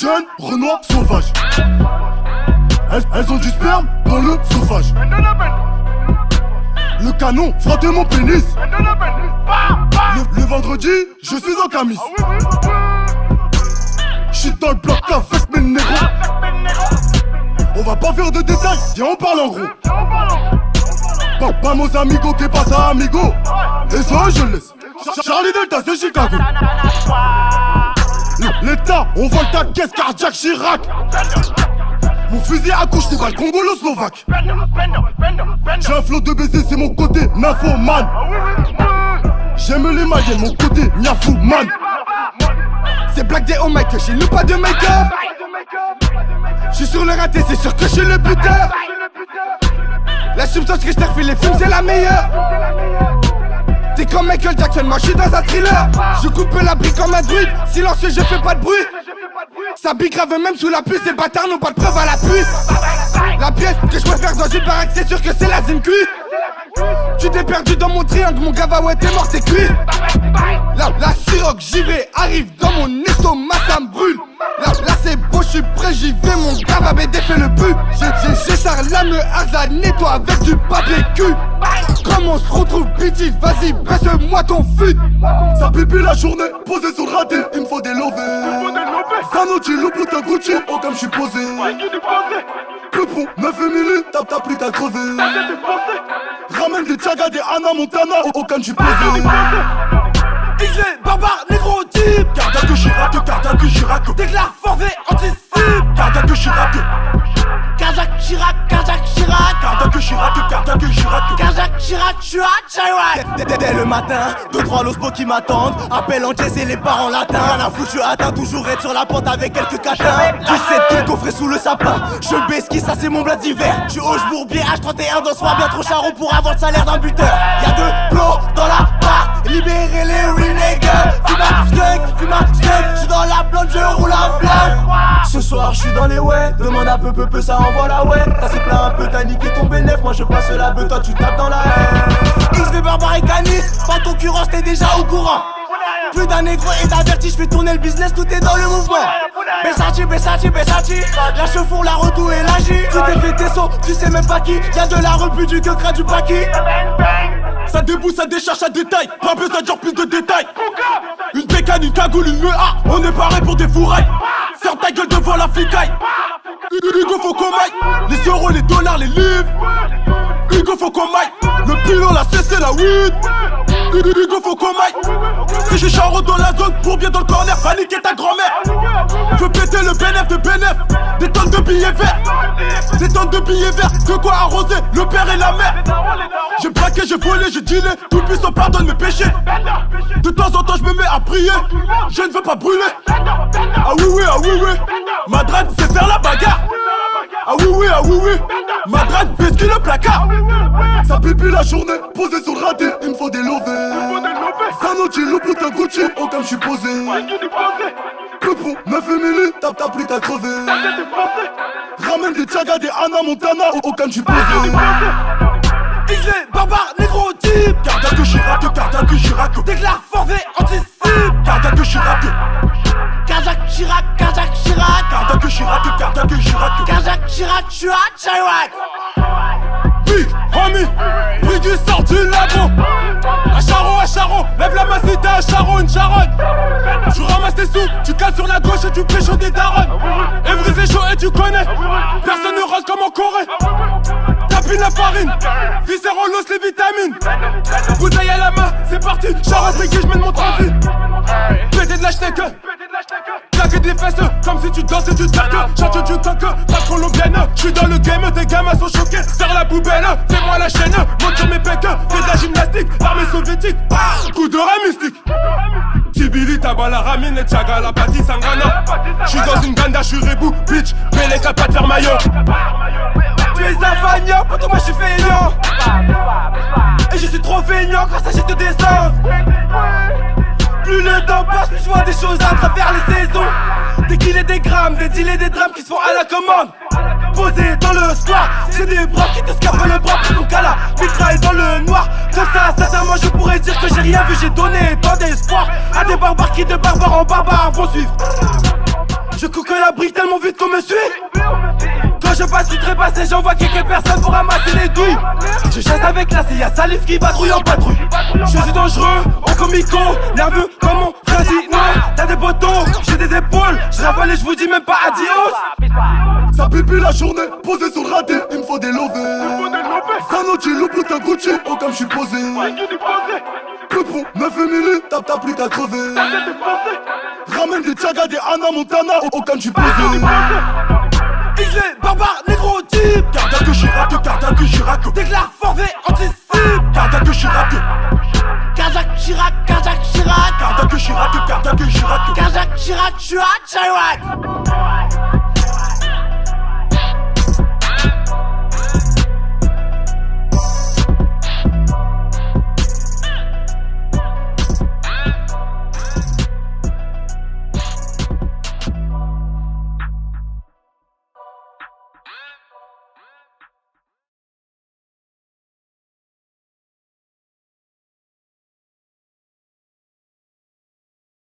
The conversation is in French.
Jeune, Renoir, sauvage. Elles ont du sperme dans le sauvage. Le canon frotte mon pénis. Le vendredi, je suis en camis. J'suis dans le bloc avec mes négros. On va pas faire de détails, viens on parle en gros. Vamos amigo, que pasa amigo. Et ça je laisse. Charlie Delta c'est Chicago. L'état, on vole ta caisse cardiaque Chirac. Mon fusil accouche des balles congolo-slovaque. J'ai un flot de BC, c'est mon côté nymphoman. J'aime les mailles, mon côté nyafouman. C'est Black Day au mic, chez nous pas de make-up. J'suis sur le raté, c'est sûr que j'suis le buteur. La substance que j't'ai refait les films, c'est la meilleure. T'es comme Michael Jackson, moi j'suis dans un thriller. Je coupe la brique comme un druide, silencieux, je fais pas de bruit. Ça pique grave même sous la pluie, ces bâtards n'ont pas de preuve à l'appui. La pièce que je préfère dans une baraque, c'est sûr que c'est la Zimcu. Tu t'es perdu dans mon triangle, mon gava ouais t'es mort, t'es cuit. La siroc, j'y vais, arrive dans mon estomac, ça me brûle. Là c'est beau, j'suis prêt, j'y vais, mon gava BD fait le but. J'ai la me la nettoie avec du papier cul. Comme on se retrouve bitch, vas-y baisse-moi ton fut. Ça pipi la journée, posé sur le raté, il me faut des lovés. Sanochi, le bout de Gucci, oh comme j'suis posé. Peupon, 9 milli, t'as plus qu'à crever. Ramène des Tchaga, des Anna Montana, oh comme j'suis posé. XV, barbare, négro type. Cardac que Chirac. Déclare forfait, anticipe. Cardac que Chirac. Kazak Chirac. Cardac que Chirac. Kazak Chirac, j'suis à Chirac. Dès le matin, 2-3 lospo qui m'attendent. Appel en jazz et les parents latins. Rien à foutre, j'suis atteint, toujours être sur la pente avec quelques catins. 17 kills coffrés sous le sapin. Je besqui, ça c'est mon bled d'hiver. J'suis Hoche Bourbier, H31 dans soir, bien trop charron pour avoir le salaire d'un buteur. Y'a 2 plots dans la part, libérez les renégats. Fume un skunk, j'suis dans la blonde, je roule un blanc. Ce soir j'suis dans les ouais, demande à peu, ça envoie la ouais. T'as c'est plein un peu, t'as niqué ton bénéf, moi je passe la beuh, toi tu tapes dans la haine. XV barbare et canis, pas de concurrence, t'es déjà au courant. Plus d'un négro et d'averti, j'fais tourner le business, tout est dans le mouvement. Bessachi, la chefour, la redoue et la J. Tu t'es fait tes sauts, tu sais même pas qui. Y'a de la repu du que craint du paquis. Ça débouche, ça décharge, ça détaille. Pas besoin de dire plus de détails. Une bécane, une cagoule, une mea. On est paré pour des fourrailles. Ferme ta gueule devant la flicaille. Hugo faut qu'on maille. Les euros, les dollars, les livres. Hugo faut qu'on maille. Le pilon, la cessé, la weed. Hugo faut qu'on maille. Si j'ai charron dans la zone, pour bien dans le corner, va niquer ta grand-mère. Je veux péter le bénéf de bénéf. Des tonnes de billets verts. Des tonnes de billets verts. De quoi arroser le père et la mère. J'ai braqué, j'ai volé, j'ai dealé. Tout puissant pardonne mes péchés. De temps en temps je me mets à prier. Je ne veux pas brûler. Ah oui. Madrid c'est faire la bagarre. Ah oui. Madrid pesquer le placard. Ça pipi la journée, posé sur le raté. Il me faut des lovés. Sanochi, le bout de Gucci, oh comme j'suis posé. Peupon, 9 milli, t'as plus qu'à crever. Ramène des Tchaga, des Anna Montana, oh comme j'suis posé. XV, barbare, négro type. Cardac que Chirac. Déclare forfait, anticipe. Cardac que Chirac. Kazak Chirac. Cardac que Chirac. Kazak Chirac, j'suis à Chirac. Big homie, Briggy sort du labo. À Charon, lève la main si t'es à Charon, une charonne. Tu ramasses tes sous, tu cales sur la gauche et tu pécho des darons. Evry c'est chaud et tu connais. Personne ne rase comme en Corée. Tapine la farine, viscéral l'os, les vitamines. Bouteille à la main, c'est parti. Charon Briggy, j'mène mon trafic. Pété de l'hashtag. Claquer des fesses comme si tu dansais du tac. Chante du coq, pas colombienne. J'suis dans le game, tes gamins sont choqués. Serre la poubelle, fais-moi la chaîne. Monte sur mes pecs, fais de la gymnastique. Armée soviétique, coup de rat mystique. Tibili, Tabala, Ramine, et Tchaga, la Pati Sangana. J'suis dans une ganda, j'suis rebou, bitch. Belle et capable de faire maillot. Tu es un feignant, pour toi moi j'suis feignant. Et je suis trop feignant quand ça jette des descends. Plus le temps passe, plus je vois des choses à travers les saisons. Des kills et des grammes, des deals et des drames qui se font à la commande. posé dans le square. J'ai des bras qui te scapent le bras pour ton cala. Mitraille dans le noir. Comme ça, sincèrement, je pourrais dire que j'ai rien vu. J'ai donné tant d'espoir à des barbares qui de barbares en barbares vont suivre. Je coupe la brique tellement vite qu'on me suit. Quand je passe du trépassé, j'envoie quelques personnes pour ramasser les douilles. Je chasse avec la y'a Salif qui vadrouille en patrouille. Je suis dangereux, en comico, nerveux comme mon frère dit non. T'as des potos, j'ai des épaules, je ravale et je vous dis même pas adios. Ça pipi la journée, posé sur le raté, il me faut des lovés. Sanochi, loup, t'as Gucci, oh comme je suis posé. Peupon, 9 milli, t'as plus qu'à crever. Ramène des Tchaga, des Anna Montana, oh comme je suis posé. Islé, barbare, négro type. Garda que Chirac, Déclare forfait, anticipe. Garda que Chirac, Kazak Chirac. Garda que Chirac, Kazak Chirac, Chirac.